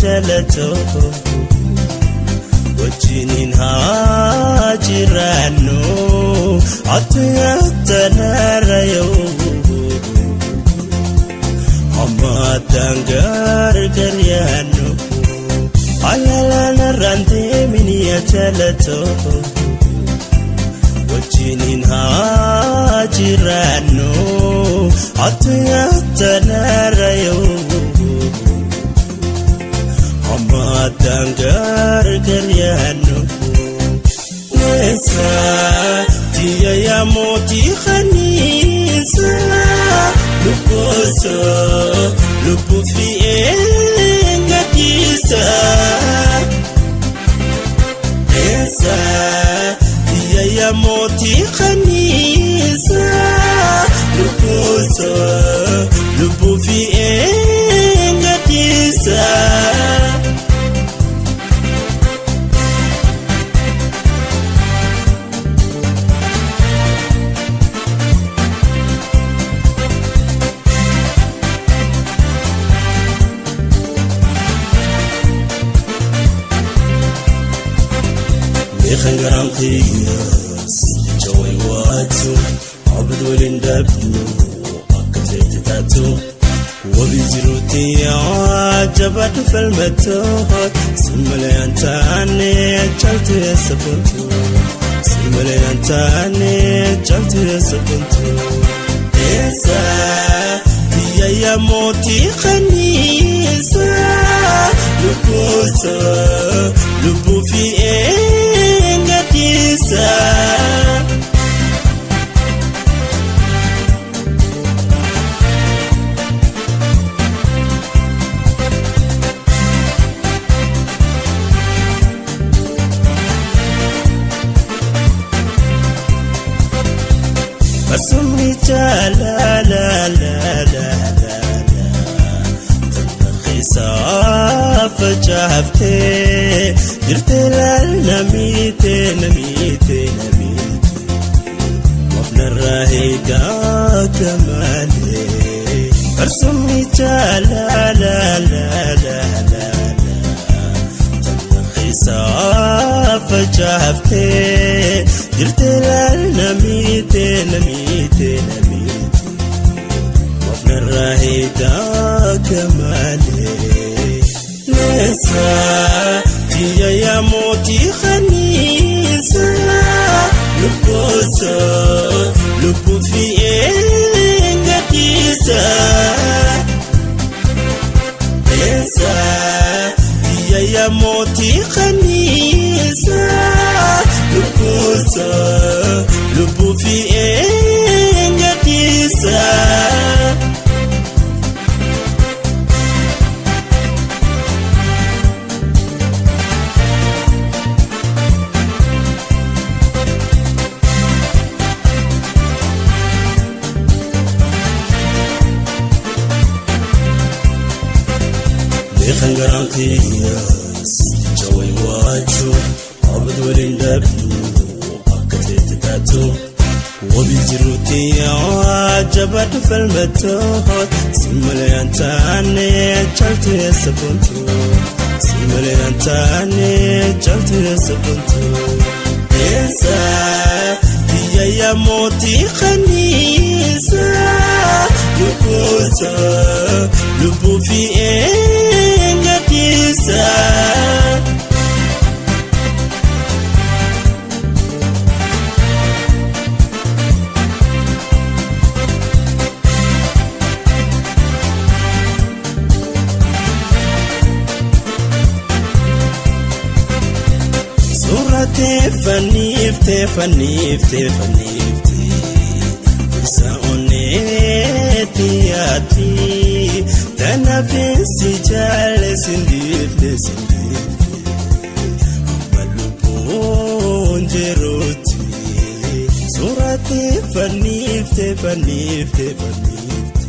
jalato wajinin hajirano atyatanarayo amatangar garyano alalana rante minia jalato wajinin hajirano atyatanarayo amatangar garyano nesa dia ya moti khanisa luposo lupufi engatisa nesa dia ya moti khanisa luposo lupufi engatisa خنجران قياس جوي واتو عبد ولندبنو أكتيت تاتو وبيجروتي عجبت في المتوهات سملي أنتاني جلت يا سبنتو سملي أنتاني جلت يا سبنتو إنسا يا موتي خنيسا لبوسا لبو في engatisa Asumi chala la la la la تنخيصا فجافته جرتلال نميته نميته نميته وفنا الراهيقا كمالي أرسمي جالا لا لا لا لا تنخيصا فجافته جرتلال نميته نميته نميته وفنا الراهيقا كمالي نسا dia ya moti khanisa luposa lupufi engatisa nesa dia ya moti khanisa luposa lupufi engatisa خنجران قياس جوي واتو عبد ولندبنو أكتيت تاتو وبيجروتي عجبت في المتوهات سملي أنتاني جلت يا سبنتو سملي أنتاني جلت يا سبنتو إنسا dia ya moti khanisa luposa lupufi engatisa Fanifte, fanifte, fanifte Isa oneti ati Tana pensi jale sindifte, sindifte Ambalupo onjeroti Surati fanifte, fanifte, fanifte